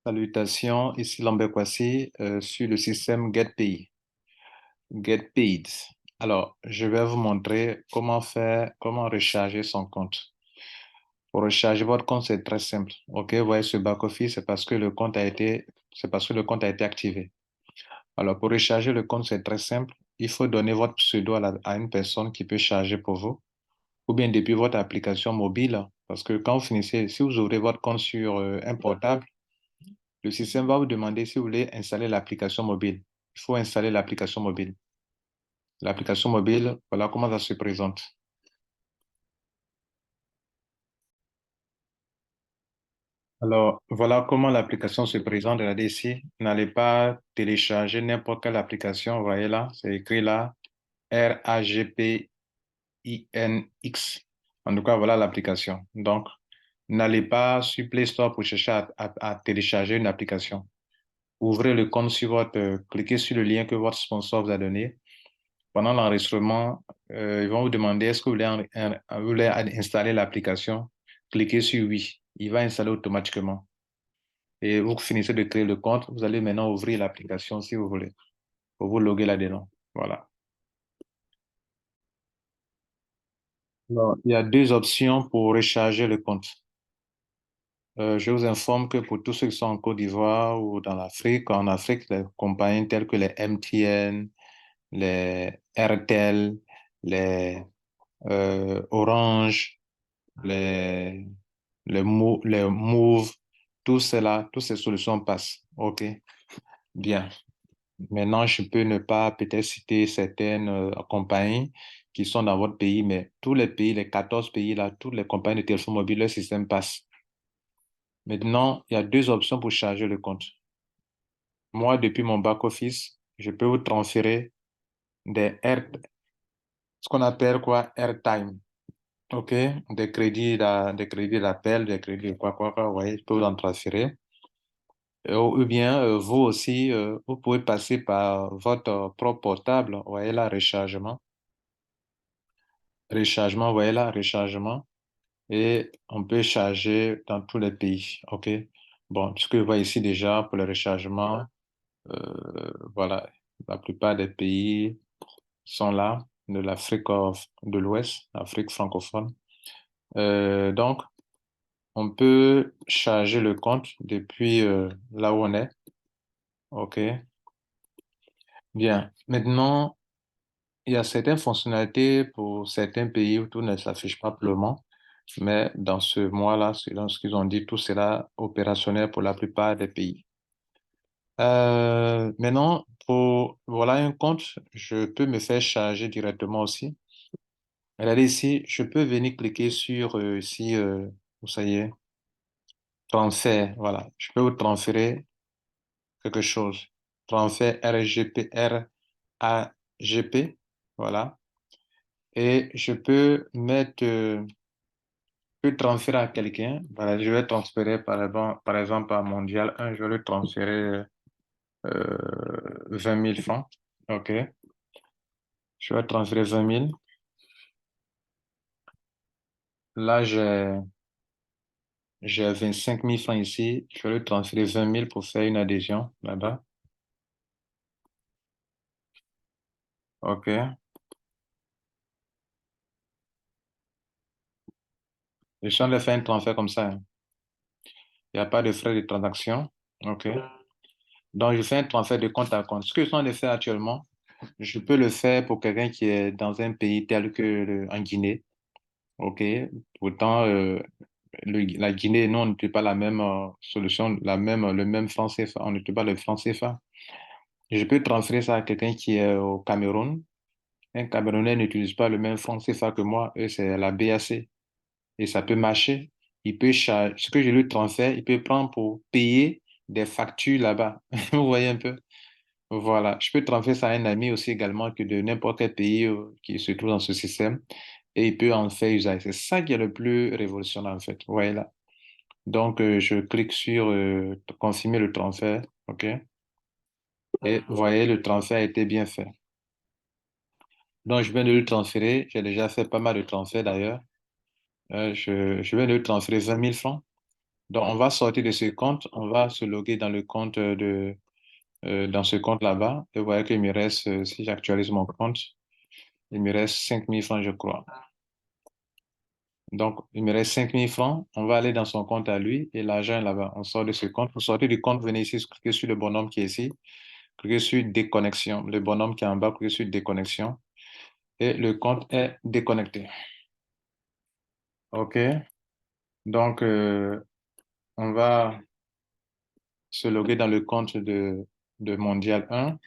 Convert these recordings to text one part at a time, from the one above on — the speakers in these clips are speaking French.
Salutations, ici Lambert sur le système GetPay. GetPaid. Alors, je vais vous montrer comment faire, comment recharger son compte. Pour recharger votre compte, c'est très simple. OK, vous voyez ce back-office, c'est parce que le compte a été activé. Alors, pour recharger le compte, c'est très simple. Il faut donner votre pseudo à une personne qui peut charger pour vous, ou bien depuis votre application mobile. Parce que quand vous finissez, si vous ouvrez votre compte sur un portable, le système va vous demander si vous voulez installer l'application mobile. Il faut installer l'application mobile. L'application mobile, voilà comment ça se présente. Alors, voilà comment l'application se présente. Regardez ici. N'allez pas télécharger n'importe quelle application. Vous voyez là, c'est écrit là, RAGPINX. En tout cas, voilà l'application. Donc, n'allez pas sur Play Store pour chercher à télécharger une application. Ouvrez le compte sur cliquez sur le lien que votre sponsor vous a donné. Pendant l'enregistrement, ils vont vous demander est-ce que vous voulez installer l'application. Cliquez sur oui. Il va installer automatiquement. Et vous finissez de créer le compte. Vous allez maintenant ouvrir l'application si vous voulez, pour vous loguer là-dedans. Voilà. Alors, il y a deux options pour recharger le compte. Je vous informe que pour tous ceux qui sont en Côte d'Ivoire ou dans l'Afrique, en Afrique, les compagnies telles que les MTN, les RTL, les Orange, les, les Move, tout cela, toutes ces solutions passent. OK, bien. Maintenant, je peux ne pas peut-être citer certaines compagnies qui sont dans votre pays, mais tous les pays, les 14 pays là, toutes les compagnies de téléphone mobile, le système passe. Maintenant, il y a deux options pour charger le compte. Moi, depuis mon back-office, je peux vous transférer ce qu'on appelle quoi, airtime. OK, des crédits d'appel, des crédits de quoi, vous voyez, je peux vous en transférer. Ou bien, vous aussi, vous pouvez passer par votre propre portable, vous voyez là, rechargement. Rechargement, vous voyez là, rechargement. Et on peut charger dans tous les pays, OK? Bon, ce que je vois ici déjà pour le rechargement, voilà, la plupart des pays sont là, de l'Afrique de l'Ouest, l'Afrique francophone. Donc, on peut charger le compte depuis là où on est. OK. Bien. Maintenant, il y a certaines fonctionnalités pour certains pays où tout ne s'affiche pas pour le moment. Mais dans ce mois-là, selon ce qu'ils ont dit, tout sera opérationnel pour la plupart des pays. Maintenant, voilà un compte, je peux me faire charger directement aussi. Regardez ici, je peux venir cliquer sur ici, vous savez, transfert. Voilà, je peux vous transférer quelque chose. Transfert RAGP. Voilà. Et je peux je peux transférer à quelqu'un. Voilà, je vais transférer par exemple à Mondial 1, je vais le transférer 20 000 francs. OK. Je vais transférer 20 000. Là, j'ai 25 000 francs ici. Je vais le transférer 20 000 pour faire une adhésion là-bas. OK. Je suis en train de faire un transfert comme ça, hein. Il n'y a pas de frais de transaction. OK. Donc, je fais un transfert de compte à compte. Ce que je suis en train de faire actuellement, je peux le faire pour quelqu'un qui est dans un pays tel que en Guinée. OK. Pourtant, la Guinée, nous, on n'utilise pas la même solution, le même franc CFA. On n'utilise pas le franc CFA. Je peux transférer ça à quelqu'un qui est au Cameroun. Un Camerounais n'utilise pas le même franc CFA que moi. Eux, c'est la BAC. Et ça peut marcher. Il peut charger, ce que je lui transfère, il peut prendre pour payer des factures là-bas. Vous voyez un peu? Voilà. Je peux transférer ça à un ami aussi également que de n'importe quel pays qui se trouve dans ce système. Et il peut en faire usage. C'est ça qui est le plus révolutionnaire en fait. Vous voyez là. Donc, je clique sur confirmer le transfert. OK? Et vous voyez, le transfert a été bien fait. Donc, je viens de le transférer. J'ai déjà fait pas mal de transferts d'ailleurs. Je viens de le transférer 20 000 francs. Donc, on va sortir de ce compte, on va se loguer dans le compte dans ce compte là-bas. Et vous voyez qu'il me reste, si j'actualise mon compte, il me reste 5 000 francs, je crois. Donc, il me reste 5 000 francs. On va aller dans son compte à lui et l'argent est là-bas. On sort de ce compte. Pour sortir du compte, venez ici, cliquez sur le bonhomme qui est ici. Cliquez sur déconnexion. Le bonhomme qui est en bas, cliquez sur déconnexion. Et le compte est déconnecté. OK. Donc, on va se loguer dans le compte de Mondial 1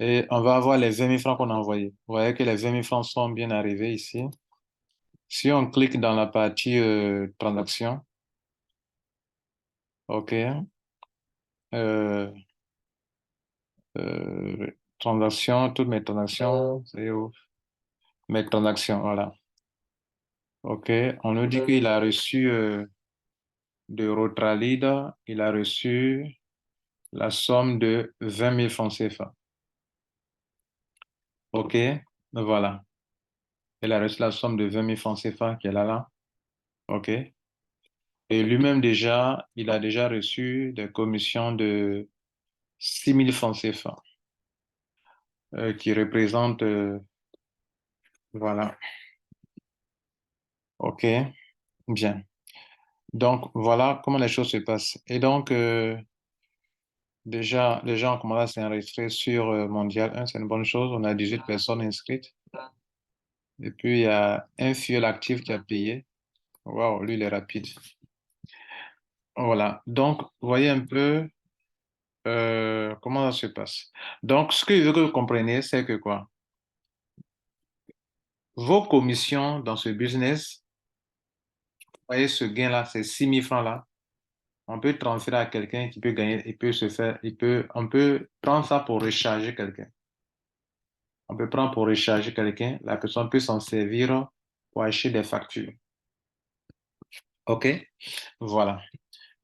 et on va avoir les 20 000 francs qu'on a envoyés. Vous voyez que les 20 000 francs sont bien arrivés ici. Si on clique dans la partie transaction, OK, euh, transactions, toutes mes transactions, c'est où? Mes transactions, voilà. OK, on nous dit qu'il a reçu de Rotralida, il a reçu la somme de 20 000 francs CFA. OK, voilà. Il a reçu la somme de 20 000 francs CFA qui est là. OK. Et lui-même déjà, il a déjà reçu des commissions de 6 000 francs CFA, qui représentent, voilà. OK, bien. Donc, voilà comment les choses se passent. Et donc, déjà, les gens ont commencé à s'enregistrer sur Mondial 1, c'est une bonne chose. On a 18 personnes inscrites. Et puis, il y a un fuel actif qui a payé. Waouh, lui, il est rapide. Voilà. Donc, vous voyez un peu comment ça se passe. Donc, ce que je veux que vous compreniez, c'est que quoi? Vos commissions dans ce business, vous voyez ce gain-là, ces 6 000 francs-là, on peut transférer à quelqu'un qui peut gagner, il peut se faire, on peut prendre ça pour recharger quelqu'un. On peut prendre pour recharger quelqu'un, la personne peut s'en servir pour acheter des factures. OK? Voilà.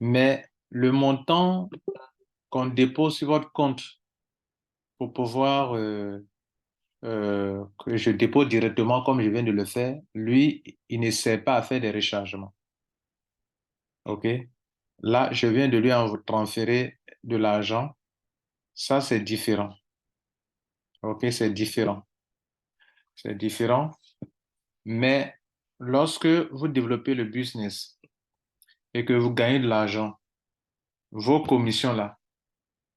Mais le montant qu'on dépose sur votre compte pour pouvoir que je dépose directement comme je viens de le faire, lui, il ne sert pas à faire des rechargements. OK? Là, je viens de lui en transférer de l'argent. Ça, c'est différent. OK? C'est différent. C'est différent. Mais lorsque vous développez le business et que vous gagnez de l'argent, vos commissions là,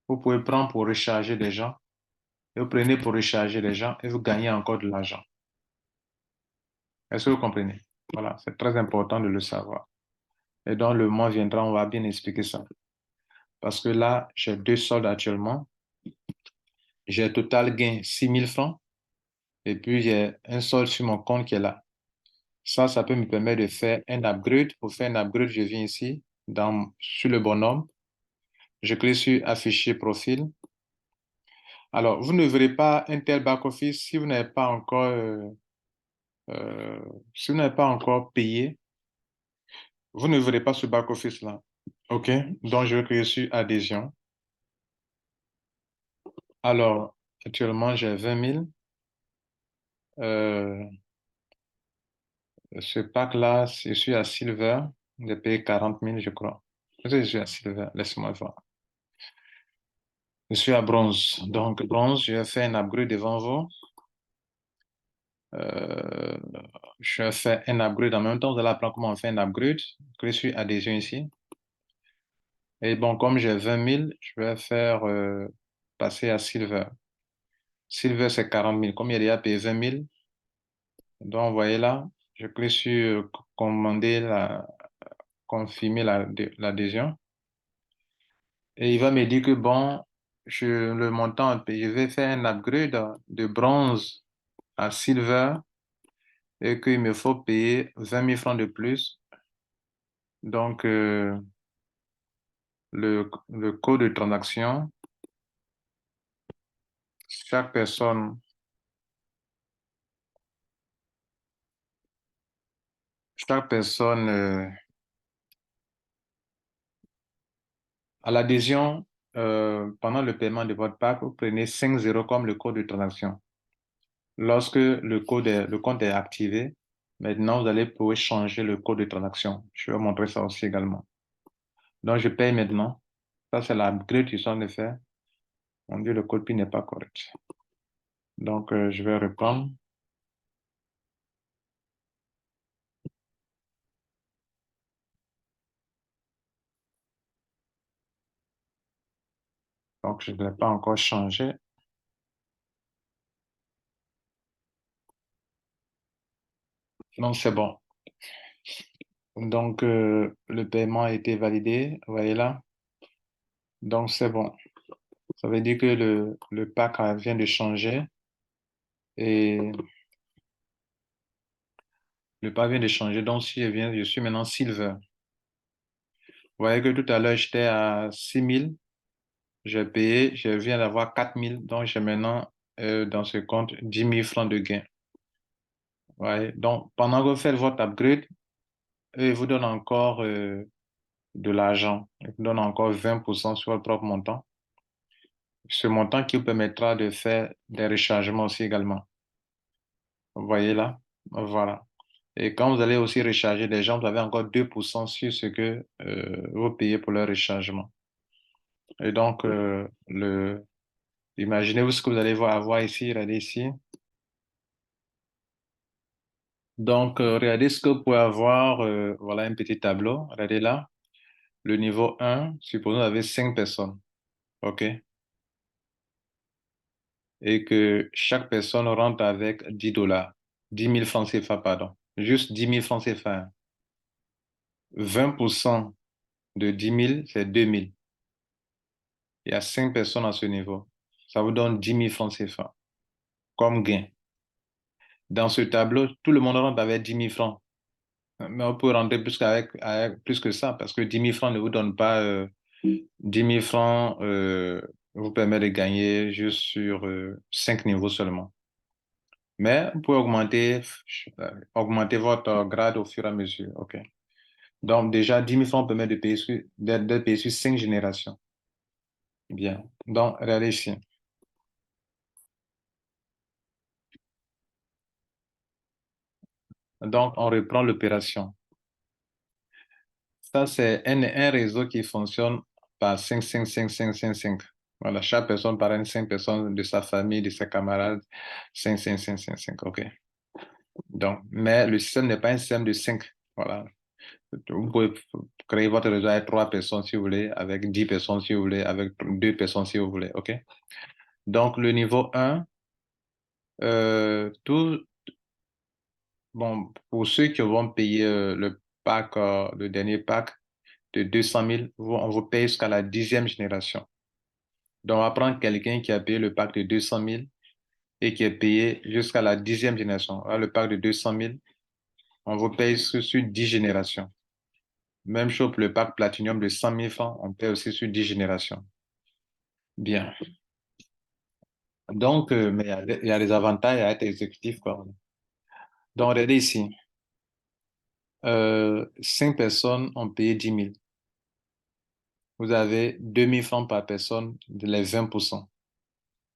vous pouvez prendre pour recharger des gens, et vous prenez pour recharger les gens et vous gagnez encore de l'argent. Est-ce que vous comprenez? Voilà, c'est très important de le savoir. Et dans le mois viendra, on va bien expliquer ça. Parce que là, j'ai deux soldes actuellement. J'ai total gain 6 000 francs et puis j'ai un solde sur mon compte qui est là. Ça peut me permettre de faire un upgrade. Pour faire un upgrade, je viens ici sur le bonhomme. Je clique sur afficher profil. Alors, vous ne verrez pas un tel back-office si vous n'avez pas encore, euh, si vous n'avez pas encore payé. Vous ne verrez pas ce back-office-là. OK? Donc, je vais cliquer sur adhésion. Alors, actuellement, j'ai 20 000. Euh, Ce pack-là, je suis à Silver. J'ai payé 40 000, je crois. Je suis à Silver, laisse-moi voir. Je suis à Bronze. Donc, Bronze, je vais faire un upgrade devant vous. Euh, je vais faire un upgrade en même temps. Vous allez apprendre comment on fait un upgrade. Je suis adhésion ici. Et bon, comme j'ai 20 000, je vais faire passer à Silver. Silver, c'est 40 000. Comme il a déjà payé 20 000, donc, vous voyez là, je clique sur commander confirmer l'adhésion. Et il va me dire que bon, le montant, je vais faire un upgrade de bronze à silver et qu'il me faut payer 20 000 francs de plus. Donc, le code de transaction, chaque personne, chaque personne à l'adhésion, pendant le paiement de votre pack, vous prenez 5 zéros comme le code de transaction. Lorsque le compte est activé, maintenant vous allez pouvoir changer le code de transaction. Je vais montrer ça aussi également. Donc, je paye maintenant. Ça, c'est l'upgrade qu'ils sont de faire. Mon Dieu, le code PIN n'est pas correct. Donc, je vais reprendre. Donc, je ne l'ai pas encore changé. Donc, c'est bon. Donc, le paiement a été validé. Vous voyez là. Donc, c'est bon. Ça veut dire que le pack vient de changer. Et le pack vient de changer. Donc, si je suis maintenant Silver. Vous voyez que tout à l'heure, j'étais à 6 000. J'ai payé. Je viens d'avoir 4 000. Donc, j'ai maintenant dans ce compte 10 000 francs de gain. Ouais. Donc, pendant que vous faites votre upgrade, eux, ils vous donnent encore de l'argent. Ils vous donnent encore 20% sur votre propre montant. Ce montant qui vous permettra de faire des rechargements aussi également. Vous voyez là? Voilà. Et quand vous allez aussi recharger des gens, vous avez encore 2% sur ce que vous payez pour leur rechargement. Et donc, imaginez-vous ce que vous allez avoir ici, regardez ici. Donc, regardez ce que vous pouvez avoir. Voilà un petit tableau. Regardez là. Le niveau 1, supposons que vous avez 5 personnes. OK? Et que chaque personne rentre avec 10 dollars. 10 000 francs CFA, pardon. Juste 10 000 francs CFA. 20% de 10 000, c'est 2 000. Il y a 5 personnes à ce niveau. Ça vous donne 10 000 francs CFA comme gain. Dans ce tableau, tout le monde rentre avec 10 000 francs. Mais on peut rentrer avec plus que ça parce que 10 000 francs ne vous donne pas 10 000 francs vous permet de gagner juste sur 5 niveaux seulement. Mais vous pouvez augmenter votre grade au fur et à mesure. OK. Donc, déjà, 10 000 francs permet de payer sur 5 générations. Bien. Donc, regardez ici. Donc, on reprend l'opération. Ça, c'est un réseau qui fonctionne par 5, 5, 5, 5, 5, 5. Voilà, chaque personne parraine 5 personnes de sa famille, de ses camarades. 5, 5, 5, 5, 5. OK. Donc, mais le système n'est pas un système de 5. Voilà. Vous pouvez créer votre réseau avec 3 personnes si vous voulez, avec 10 personnes si vous voulez, avec 2 personnes si vous voulez. OK? Donc, le niveau 1, tout, bon, pour ceux qui vont payer le pack, le dernier pack de 200 000, on vous paye jusqu'à la 10e génération. Donc, on va prendre quelqu'un qui a payé le pack de 200 000 et qui est payé jusqu'à la 10e génération. Alors, le pack de 200 000, on vous paye sur 10 générations. Même chose pour le pack Platinum de 100 000 francs, on paye aussi sur 10 générations. Bien. Donc, mais il y a des avantages à être exécutif, quoi. Donc, regardez ici. 5 personnes ont payé 10 000. Vous avez 2 000 francs par personne, les 20%.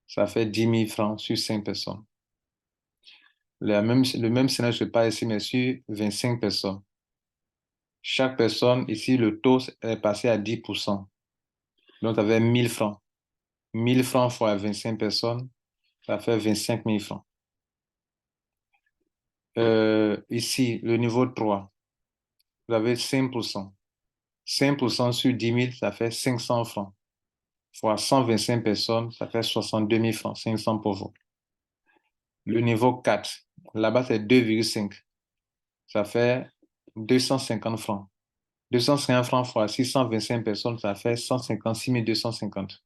Ça fait 10 000 francs sur 5 personnes. Le même scénario se passe ici, mais sur 25 personnes. Chaque personne, ici, le taux est passé à 10%. Donc, ça fait 1 000 francs. 1 000 francs fois 25 personnes, ça fait 25 000 francs. Ici, le niveau 3, vous avez 5%. 5% sur 10 000, ça fait 500 francs. Fois 125 personnes, ça fait 62 000 francs. 500 pour vous. Le niveau 4, là-bas, c'est 2,5. Ça fait 250 francs. 250 francs fois 625 personnes, ça fait 156 250.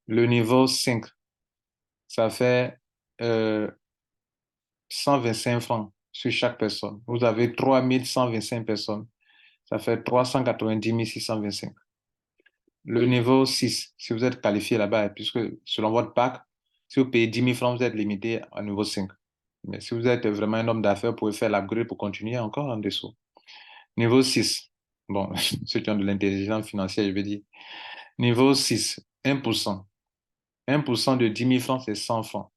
Le niveau 5, ça fait 125 francs sur chaque personne. Vous avez 3125 personnes. Ça fait 390 625. Le niveau 6, si vous êtes qualifié là-bas, puisque selon votre pack, si vous payez 10 000 francs, vous êtes limité au niveau 5. Mais si vous êtes vraiment un homme d'affaires, vous pouvez faire l'upgrade pour continuer encore en dessous. Niveau 6, bon, ceux qui ont de l'intelligence financière, je veux dire. Niveau 6, 1%. 1% de 10 000 francs, c'est 100 francs.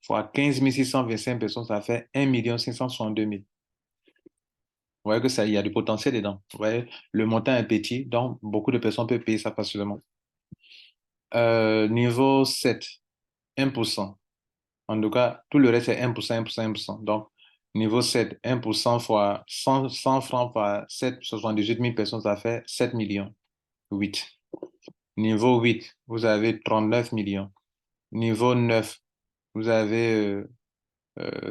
Fois 15 625 personnes, ça fait 1 562 000. Vous voyez que ça, il y a du potentiel dedans. Vous voyez, le montant est petit, donc beaucoup de personnes peuvent payer ça facilement. Niveau 7, 1%. En tout cas, tout le reste, c'est 1%, 1%, 1%. Donc, niveau 7, 1% fois 100 francs fois 7, 78 000 personnes, ça fait 7 millions. 8. Niveau 8, vous avez 39 millions. Niveau 9, vous avez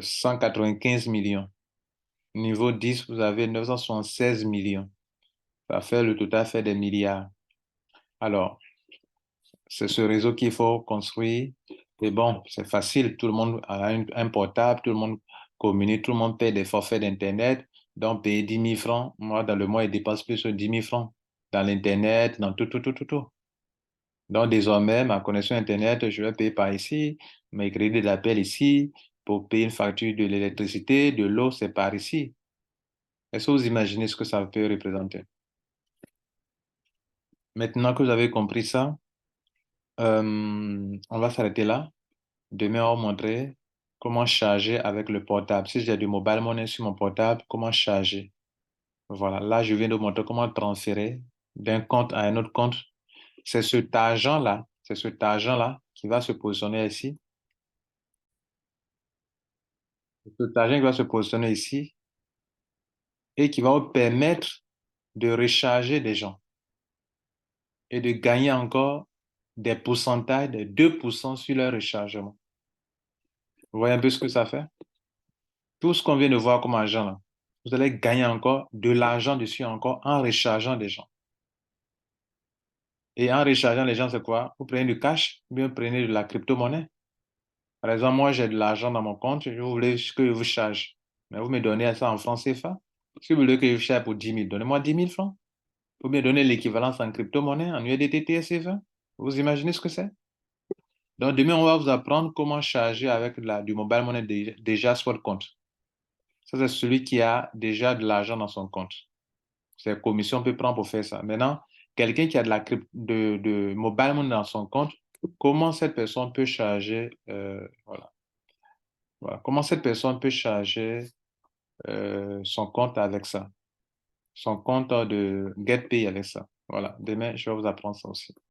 195 millions. Niveau 10, vous avez 976 millions. Ça fait le total fait des milliards. Alors, c'est ce réseau qu'il faut construire. Et bon, c'est facile. Tout le monde a un portable, tout le monde communique, tout le monde paie des forfaits d'Internet. Donc, payer 10 000 francs, moi, dans le mois, il dépasse plus de 10 000 francs. Dans l'Internet, dans tout, tout, tout, tout, tout. Donc, désormais, ma connexion Internet, je vais payer par ici, mes crédits d'appel ici, pour payer une facture de l'électricité, de l'eau, c'est par ici. Est-ce que vous imaginez ce que ça peut représenter? Maintenant que vous avez compris ça, on va s'arrêter là. Demain, on va montrer comment charger avec le portable. Si j'ai du mobile money sur mon portable, comment charger? Voilà, là, je viens de vous montrer comment transférer d'un compte à un autre compte. C'est cet argent-là qui va se positionner ici. Cet argent qui va se positionner ici et qui va vous permettre de recharger des gens et de gagner encore des pourcentages de 2% sur leur rechargement. Vous voyez un peu ce que ça fait? Tout ce qu'on vient de voir comme argent là, vous allez gagner encore de l'argent dessus encore en rechargeant des gens. Et en rechargeant les gens, c'est quoi? Vous prenez du cash ou bien vous prenez de la crypto-monnaie. Par exemple, moi, j'ai de l'argent dans mon compte, je voulais que je vous charge. Mais vous me donnez ça en francs CFA. Si vous voulez que je vous charge pour 10 000, donnez-moi 10 000 francs. Ou bien donner l'équivalence en crypto-monnaie, en USDT, TSFA. Vous imaginez ce que c'est? Donc, demain, on va vous apprendre comment charger avec du mobile money déjà sur votre compte. Ça, c'est celui qui a déjà de l'argent dans son compte. C'est commission peut prendre pour faire ça. Maintenant, quelqu'un qui a de mobile money dans son compte, comment cette personne peut charger, voilà. Comment cette personne peut charger son compte avec ça, son compte de GetPay avec ça. Voilà. Demain, je vais vous apprendre ça aussi.